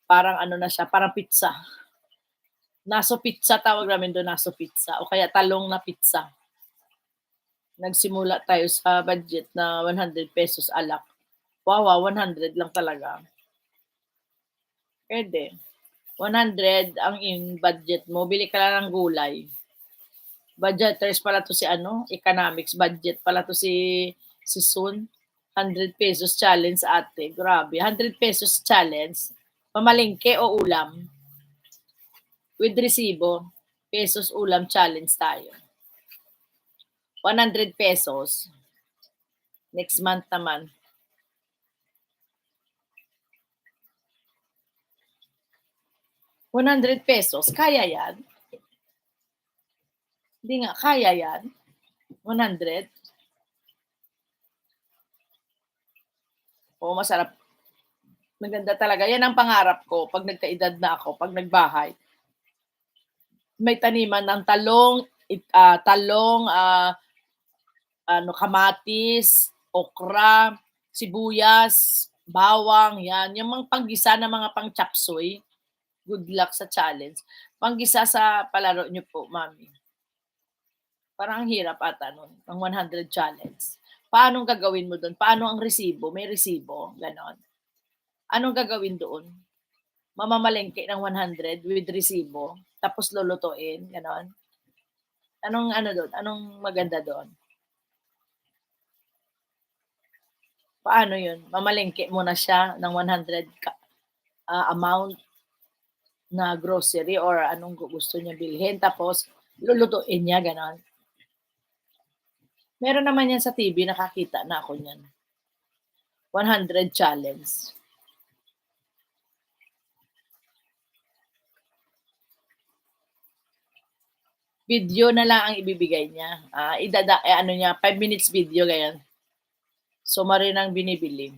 Parang ano na siya, parang pizza. Naso pizza tawag namin do'n, naso pizza o kaya talong na pizza. Nagsimula tayo sa budget na ₱100 alak. Wow, 100 lang talaga. Puwede. 100 ang in-budget mo, bili ka lang ng gulay. Budgeters pala 'to si ano, economics budget pala 'to si Sun. ₱100 challenge ate, grabe. ₱100 challenge, pamalengke o ulam? With resibo, pesos ulam challenge tayo. ₱100 next month naman. ₱100 kaya 'yan? Hindi nga, kaya 'yan? 100? Oo, masarap. Maganda talaga, 'yan ang pangarap ko 'pag nagkaedad na ako, 'pag nagbahay. May taniman ng talong, ano, kamatis, okra, sibuyas, bawang, 'yan. Yung mga panggisa na mga pang-chop suey, good luck sa challenge. Panggisa sa palaro niyo po, mommy. Parang ang hirap ata nun, ang 100 challenge. Paanong gagawin mo dun? Paano ang resibo? May resibo, gano'n? Anong gagawin doon? Mamamalengke ng 100 with resibo, tapos lulutuin, gano'n? Anong ano dun? Anong maganda doon? Paano yun? Mamalengke muna siya ng 100 amount na grocery or anong gusto niya bilhin tapos lulutuin niya, gano'n? Meron naman yan sa TV, nakakita na ako niyan. 100 challenge. Video na lang ang ibibigay niya. Ano niya, 5 minutes video, ganyan. Summary ng binibili.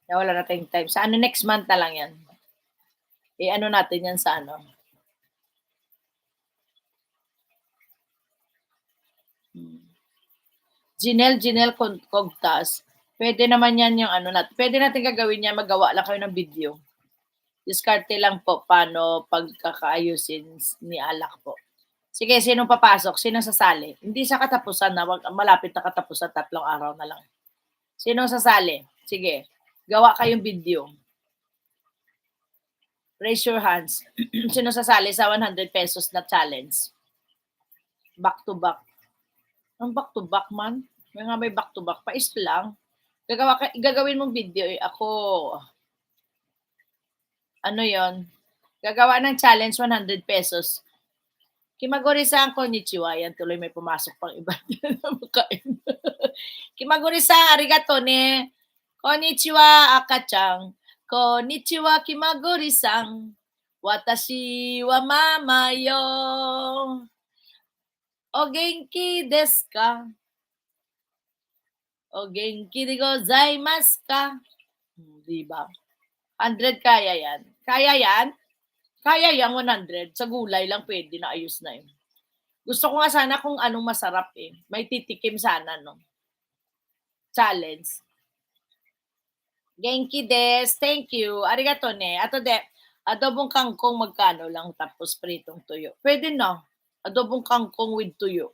Kaya wala na tayong time. Sa ano, next month na lang yan. Ano natin yan sa ano. Jinel Cogtas. Pwede naman yan yung ano natin. Pwede natin gagawin yan, magawa lang kayo ng video. Diskarte lang po paano pagkakaayusin ni Alak po. Sige, sinong papasok? Sinong sasali? Hindi sa katapusan na, malapit na katapusan, 3 araw na lang. Sinong sasali? Sige, gawa kayong video. Raise your hands. Sino sasali sa ₱100 na challenge? Back to back. Ang back to back man. May nga may back to back. Pais lang. Gagawin mong video eh. Ako, ano yon? Gagawa ng challenge ₱100. Kimaguri-san, konnichiwa. Yan, tuloy may pumasok pang iba na makain. Kimaguri-san, arigato ne. Konnichiwa, Akachan. Konnichiwa, Kimaguri-san. Watashi wa mama yo. O genki desu ka? O genki de gozaimasu ka? Diba? 100 kaya yan. Kaya yan? Kaya yan, 100. Sa gulay lang pwede na, ayos na yun. Gusto ko nga sana kung anong masarap eh. May titikim sana, no? Challenge. Genki des. Thank you. Arigato ne. Ato de, adobong kangkong magkano lang tapos pritong tuyo. Pwede na. Adobong kangkong with tuyo.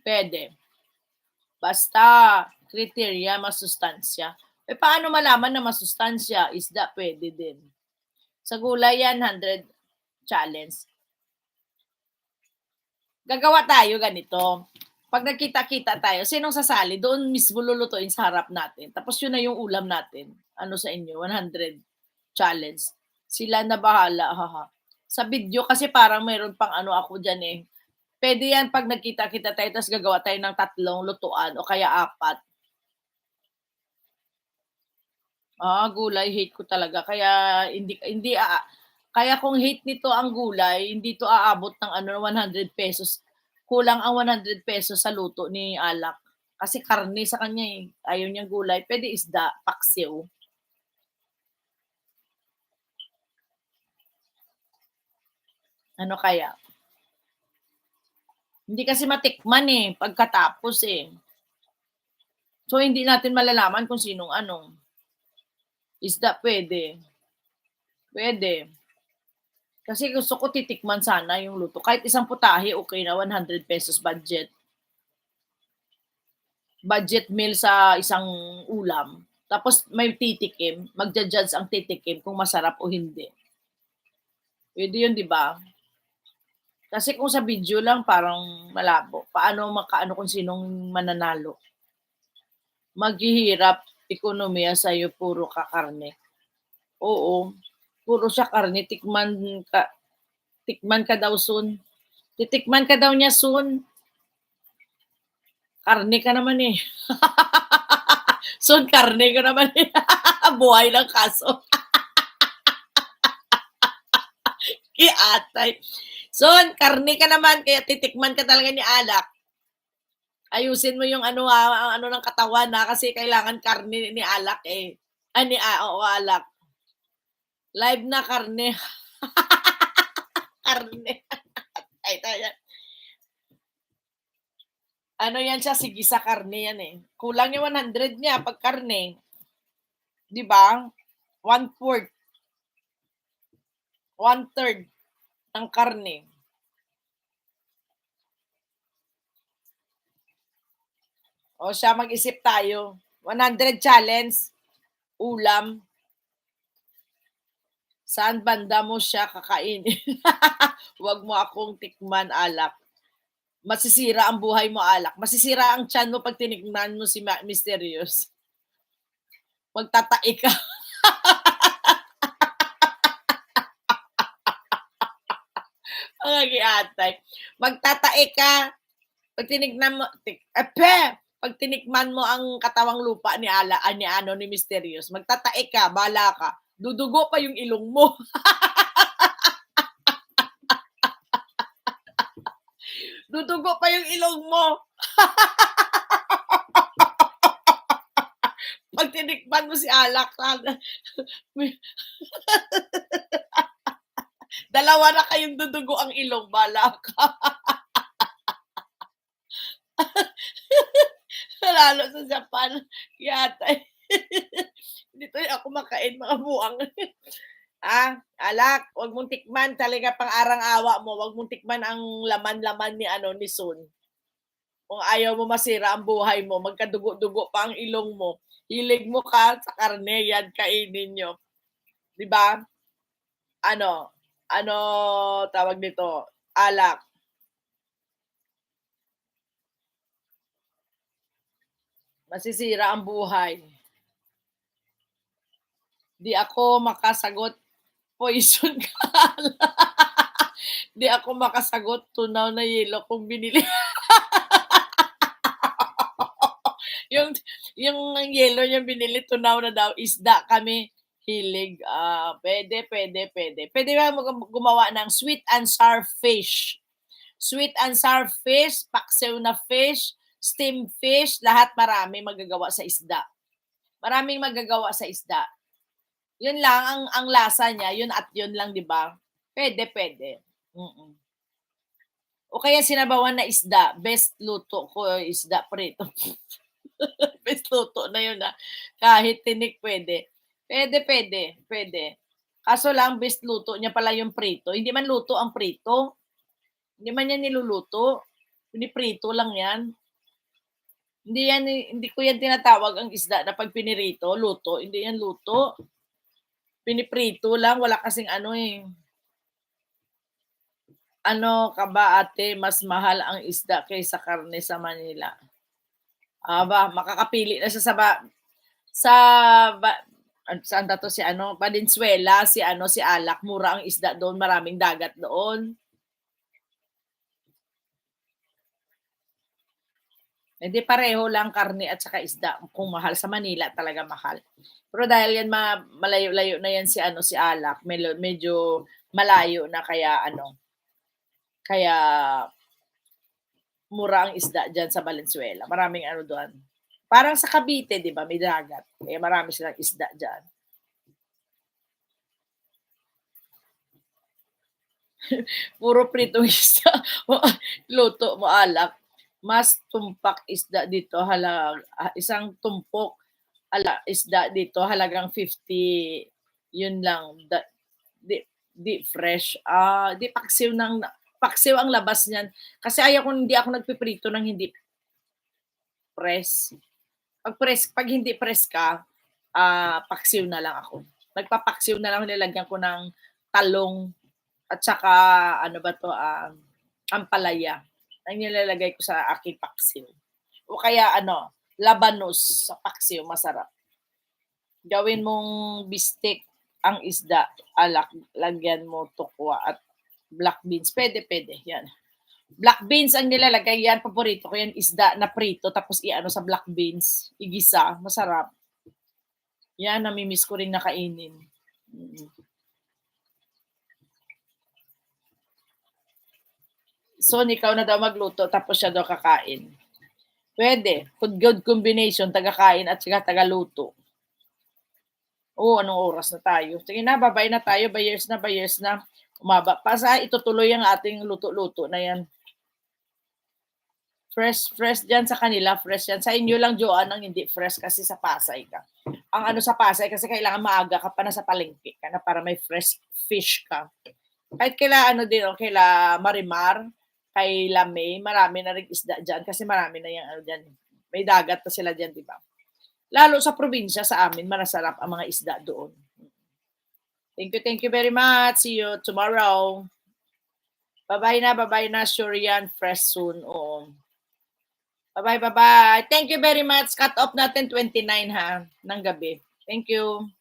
Pwede. Basta, kriteria, masustansya. Paano malaman na masustansya? Isda, pwede din. Sa gulay yan, 100 challenge. Gagawa tayo ganito. Pag nagkita-kita tayo, sinong sasali? Doon mismo lulutuin sa harap natin. Tapos yun na yung ulam natin. Ano sa inyo? 100 challenge. Sila na bahala. Haha. Sa video kasi parang mayroon pang ano ako dyan eh. Pwede yan pag nagkita-kita tayo tapos gagawa tayo ng 3 lutuan o kaya 4. Gulay hate ko talaga kaya kaya kung hate nito ang gulay, hindi to aabot ng ano ₱100. Kulang ang ₱100 sa luto ni Alak. Kasi karne sa kanya eh. Ayaw niyang gulay. Pwede isda, paksiw. Ano kaya? Hindi kasi matikman eh, pagkatapos eh. So, hindi natin malalaman kung sinong ano. Isda pwede. Pwede. Kasi gusto ko titikman sana yung luto. Kahit isang putahe, okay na, ₱100 budget. Budget meal sa isang ulam. Tapos may titikim, magja-judge ang titikim kung masarap o hindi. Puwede yun, 'di ba? Kasi kung sa video lang parang malabo. Paano makaano kung sinong mananalo? Maghihirap ekonomiya sa'yo puro ka karne. Oo, puro siya karne tikman ka daw soon. Titikman ka daw niya soon. Karne ka naman, eh. Soon karne ka naman, eh. Buhay lang kaso. Atay. Soon karne ka naman kaya titikman ka talaga ni alak. Ayusin mo yung ano, ang ano ng katawan, kasi kailangan karne ni alak, eh. Oo, alak. Live na karne. Karne. Ay, ayan. Ano yan siya, sige sa karne yan, eh. Kulang yung 100 niya 'pag karne. 'Di ba? 1/4, 1/3 ng karne. O siya, mag-isip tayo. 100 challenge, ulam. Saan banda mo siya kakainin? Wag mo akong tikman, alak. Masisira ang buhay mo, alak. Masisira ang tiyan mo 'pag tinignan mo si Mysterious. Magtatae ka. Mga giatay. Magtatae ka 'pag tinignan mo Pag tinikman mo ang katawang lupa ni Mysterious, magtatae ka, bahala ka. Dudugo pa yung ilong mo. Dudugo pa yung ilong mo. Pag tinikman mo si alak, dalawa na kayong dudugo ang ilong, bahala ka. Lalo sa Japan, yatay. Dito ako makain mga buwang. Alak, wag mong tikman talaga, pang-arang-awa mo, wag mong tikman ang laman-laman ni Sun. Kung ayaw mo masira ang buhay mo, magkadugo-dugo pa ang ilong mo, hilig mo ka sa karne, yan kainin niyo. 'Di ba? Ano, ano tawag nito, alak. Masisira ang buhay. Di ako makasagot, poison ka. Di ako makasagot, tunaw na yelo kung binili. yung yung yelo niya binili, tunaw na daw, isda kami. Hilig. Pwede, pwede, pwede. Pwede ba gumawa ng sweet and sour fish? Sweet and sour fish, paksiw na fish, steamed fish, lahat marami magagawa sa isda. Maraming magagawa sa isda. Yun lang ang lasa niya, yun at yun lang, 'di ba? Pwede, pwede. Mm. O kaya sinabawan na isda, best luto ko isda prito. Best luto na yun, kahit tinik pwede. Pwede, pwede, pwede. Kaso lang best luto niya pala yung prito, hindi man luto ang prito. Hindi man yan niluluto, piniprito lang yan. Hindi ko yan tinatawag ang isda na 'pag pinirito, luto, hindi yan luto. Piniprito lang, wala kasing ano, eh. Ano ka ba, ate, mas mahal ang isda kaysa karne sa Manila? Aba, makakapili na siya sa ba saan ba 'to, si ano, Valenzuela, si Alak, mura ang isda doon, maraming dagat doon. Hindi, pareho lang karne at saka isda kung mahal. Sa Manila talaga mahal. Pero dahil yan malayo-layo na yan si Alak, medyo malayo na, kaya mura ang isda diyan sa Valenzuela. Maraming ano doon. Parang sa Cavite, 'di ba, may dagat. Eh marami silang isda diyan. Puro pritong isda. Luto mo, alak. mas tumpak isda dito isang tumpok isda dito halagang 50, yun lang. Di di fresh, di paksiw ang labas niyan. Kasi hindi ako nagpiprito ng hindi press. 'Pag hindi press ka, paksiw na lang ako. Nagpapaksiw na lang, nilalagyan ko ng talong at saka ano ba 'to, ampalaya. Ang nilalagay ko sa aking paksiw. O kaya ano, labanos sa paksiw, masarap. Gawin mong bistek ang isda, lagyan mo tokwa at black beans, puwede, 'yan. Black beans ang nilalagay, 'yan paborito ko 'yan, isda na prito tapos i-ano sa black beans, igisa, masarap. 'Yan nami-miss ko ring na kainin. Mm. So, ikaw na daw magluto tapos siya daw kakain. Puwede, good combination, taga-kain at saka taga-luto. Oo, anong oras na tayo? Sige na, ba-bye na tayo, bayers na. Umaba pa sa itutuloy ang ating luto-luto na 'yan. Fresh diyan sa kanila, fresh 'yan. Sa inyo lang, Joanne, ang hindi fresh kasi sa Pasay ka. Ang ano sa Pasay kasi kailangan maaga ka pa na sa palengke ka na para may fresh fish ka. Kahit kaila ano din, kaila Marimar, kaila May, marami na ring isda diyan kasi marami na 'yang ano diyan, may dagat na sila diyan, 'di ba? Lalo sa probinsya sa amin, masarap ang mga isda doon. Thank you very much. See you tomorrow. Bye-bye na, sure yan, fresh soon, oo. Bye-bye. Thank you very much. Cut off natin 29 ha, ng gabi. Thank you.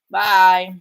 Bye.